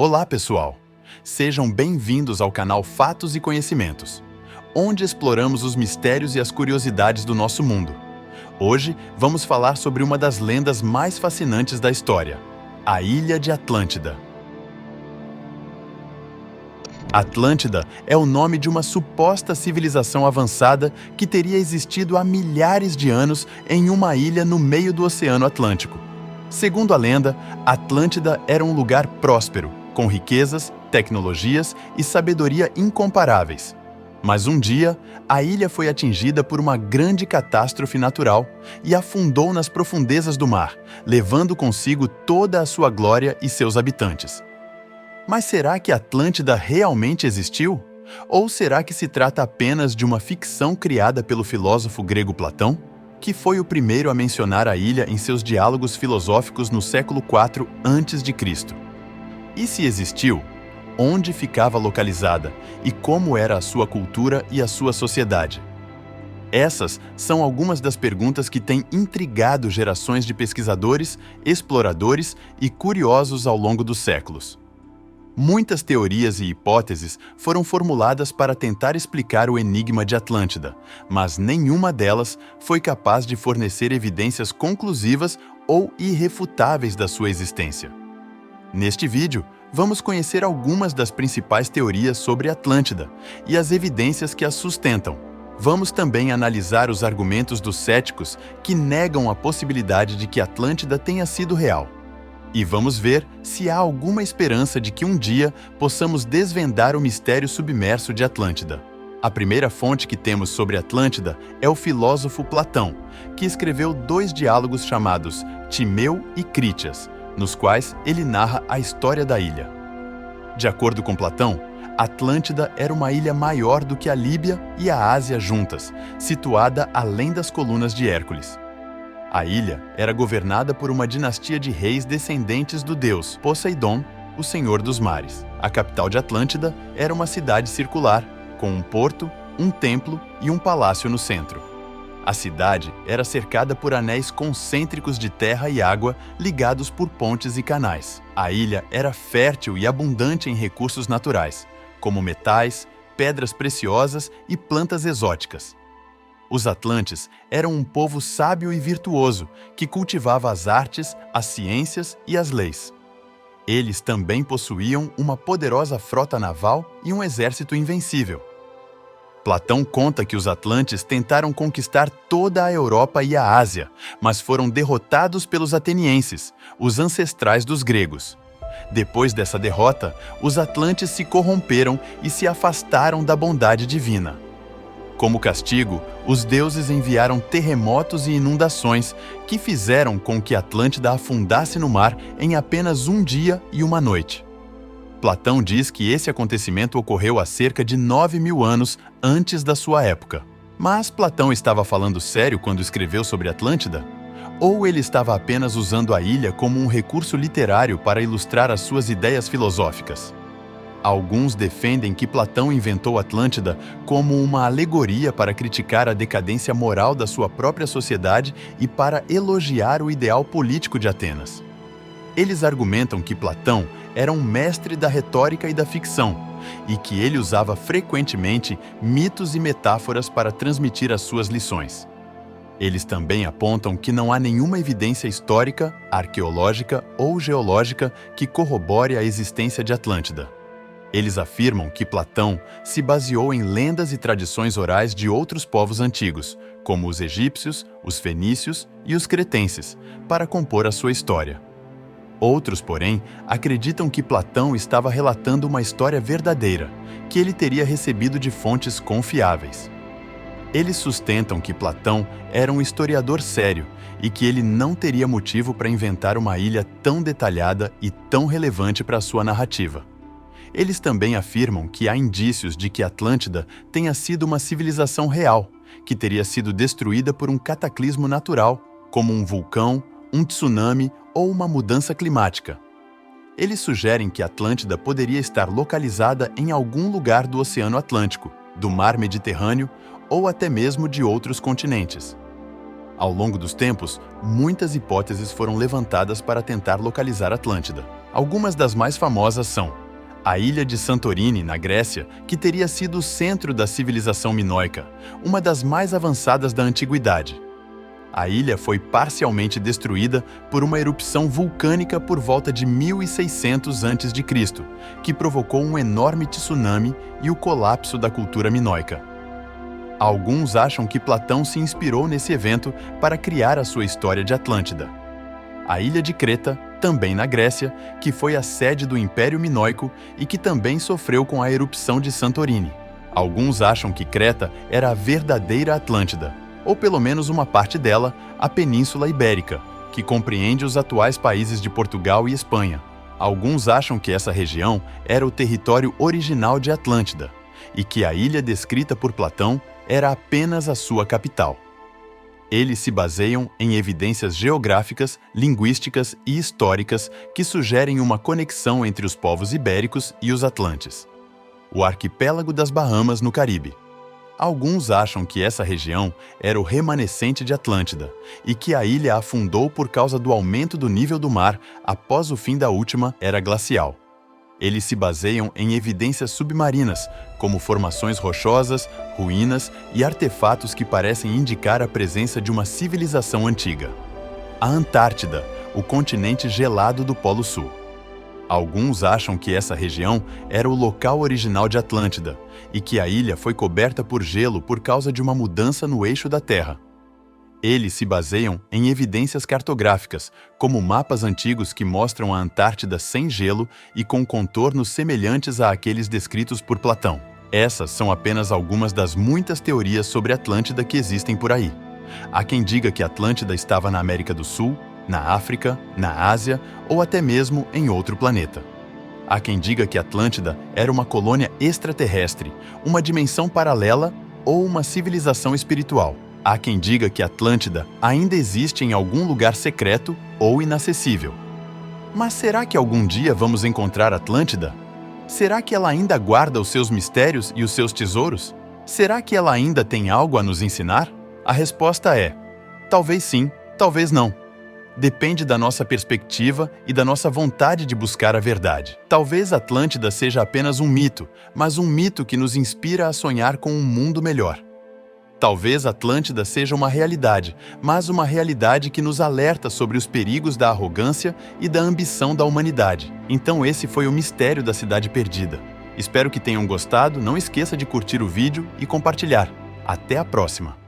Olá, pessoal! Sejam bem-vindos ao canal Fatos e Conhecimentos, onde exploramos os mistérios e as curiosidades do nosso mundo. Hoje vamos falar sobre uma das lendas mais fascinantes da história, a Ilha de Atlântida. Atlântida é o nome de uma suposta civilização avançada que teria existido há milhares de anos em uma ilha no meio do Oceano Atlântico. Segundo a lenda, Atlântida era um lugar próspero, com riquezas, tecnologias e sabedoria incomparáveis. Mas um dia, a ilha foi atingida por uma grande catástrofe natural e afundou nas profundezas do mar, levando consigo toda a sua glória e seus habitantes. Mas será que Atlântida realmente existiu? Ou será que se trata apenas de uma ficção criada pelo filósofo grego Platão, que foi o primeiro a mencionar a ilha em seus diálogos filosóficos no século IV a.C.? E se existiu, onde ficava localizada e como era a sua cultura e a sua sociedade? Essas são algumas das perguntas que têm intrigado gerações de pesquisadores, exploradores e curiosos ao longo dos séculos. Muitas teorias e hipóteses foram formuladas para tentar explicar o enigma de Atlântida, mas nenhuma delas foi capaz de fornecer evidências conclusivas ou irrefutáveis da sua existência. Neste vídeo, vamos conhecer algumas das principais teorias sobre Atlântida e as evidências que as sustentam. Vamos também analisar os argumentos dos céticos que negam a possibilidade de que Atlântida tenha sido real. E vamos ver se há alguma esperança de que um dia possamos desvendar o mistério submerso de Atlântida. A primeira fonte que temos sobre Atlântida é o filósofo Platão, que escreveu 2 diálogos chamados Timeu e Crítias, nos quais ele narra a história da ilha. De acordo com Platão, Atlântida era uma ilha maior do que a Líbia e a Ásia juntas, situada além das colunas de Hércules. A ilha era governada por uma dinastia de reis descendentes do deus Poseidon, o senhor dos mares. A capital de Atlântida era uma cidade circular, com um porto, um templo e um palácio no centro. A cidade era cercada por anéis concêntricos de terra e água ligados por pontes e canais. A ilha era fértil e abundante em recursos naturais, como metais, pedras preciosas e plantas exóticas. Os atlantes eram um povo sábio e virtuoso que cultivava as artes, as ciências e as leis. Eles também possuíam uma poderosa frota naval e um exército invencível. Platão conta que os atlantes tentaram conquistar toda a Europa e a Ásia, mas foram derrotados pelos atenienses, os ancestrais dos gregos. Depois dessa derrota, os atlantes se corromperam e se afastaram da bondade divina. Como castigo, os deuses enviaram terremotos e inundações que fizeram com que Atlântida afundasse no mar em apenas um dia e uma noite. Platão diz que esse acontecimento ocorreu há cerca de 9.000 anos antes da sua época. Mas Platão estava falando sério quando escreveu sobre Atlântida? Ou ele estava apenas usando a ilha como um recurso literário para ilustrar as suas ideias filosóficas? Alguns defendem que Platão inventou Atlântida como uma alegoria para criticar a decadência moral da sua própria sociedade e para elogiar o ideal político de Atenas. Eles argumentam que Platão era um mestre da retórica e da ficção, e que ele usava frequentemente mitos e metáforas para transmitir as suas lições. Eles também apontam que não há nenhuma evidência histórica, arqueológica ou geológica que corrobore a existência de Atlântida. Eles afirmam que Platão se baseou em lendas e tradições orais de outros povos antigos, como os egípcios, os fenícios e os cretenses, para compor a sua história. Outros, porém, acreditam que Platão estava relatando uma história verdadeira, que ele teria recebido de fontes confiáveis. Eles sustentam que Platão era um historiador sério e que ele não teria motivo para inventar uma ilha tão detalhada e tão relevante para a sua narrativa. Eles também afirmam que há indícios de que Atlântida tenha sido uma civilização real, que teria sido destruída por um cataclismo natural, como um vulcão, um tsunami ou uma mudança climática. Eles sugerem que Atlântida poderia estar localizada em algum lugar do Oceano Atlântico, do Mar Mediterrâneo ou até mesmo de outros continentes. Ao longo dos tempos, muitas hipóteses foram levantadas para tentar localizar Atlântida. Algumas das mais famosas são a ilha de Santorini, na Grécia, que teria sido o centro da civilização minoica, uma das mais avançadas da antiguidade. A ilha foi parcialmente destruída por uma erupção vulcânica por volta de 1600 a.C., que provocou um enorme tsunami e o colapso da cultura minoica. Alguns acham que Platão se inspirou nesse evento para criar a sua história de Atlântida. A ilha de Creta, também na Grécia, que foi a sede do Império Minoico e que também sofreu com a erupção de Santorini. Alguns acham que Creta era a verdadeira Atlântida, ou pelo menos uma parte dela, a Península Ibérica, que compreende os atuais países de Portugal e Espanha. Alguns acham que essa região era o território original de Atlântida e que a ilha descrita por Platão era apenas a sua capital. Eles se baseiam em evidências geográficas, linguísticas e históricas que sugerem uma conexão entre os povos ibéricos e os atlantes. O arquipélago das Bahamas, no Caribe. Alguns acham que essa região era o remanescente de Atlântida e que a ilha afundou por causa do aumento do nível do mar após o fim da última era glacial. Eles se baseiam em evidências submarinas, como formações rochosas, ruínas e artefatos que parecem indicar a presença de uma civilização antiga. A Antártida, o continente gelado do Polo Sul. Alguns acham que essa região era o local original de Atlântida e que a ilha foi coberta por gelo por causa de uma mudança no eixo da Terra. Eles se baseiam em evidências cartográficas, como mapas antigos que mostram a Antártida sem gelo e com contornos semelhantes àqueles descritos por Platão. Essas são apenas algumas das muitas teorias sobre Atlântida que existem por aí. Há quem diga que Atlântida estava na América do Sul, na África, na Ásia ou até mesmo em outro planeta. Há quem diga que Atlântida era uma colônia extraterrestre, uma dimensão paralela ou uma civilização espiritual. Há quem diga que Atlântida ainda existe em algum lugar secreto ou inacessível. Mas será que algum dia vamos encontrar Atlântida? Será que ela ainda guarda os seus mistérios e os seus tesouros? Será que ela ainda tem algo a nos ensinar? A resposta é: talvez sim, talvez não. Depende da nossa perspectiva e da nossa vontade de buscar a verdade. Talvez Atlântida seja apenas um mito, mas um mito que nos inspira a sonhar com um mundo melhor. Talvez Atlântida seja uma realidade, mas uma realidade que nos alerta sobre os perigos da arrogância e da ambição da humanidade. Então esse foi o mistério da Cidade Perdida. Espero que tenham gostado, não esqueça de curtir o vídeo e compartilhar. Até a próxima!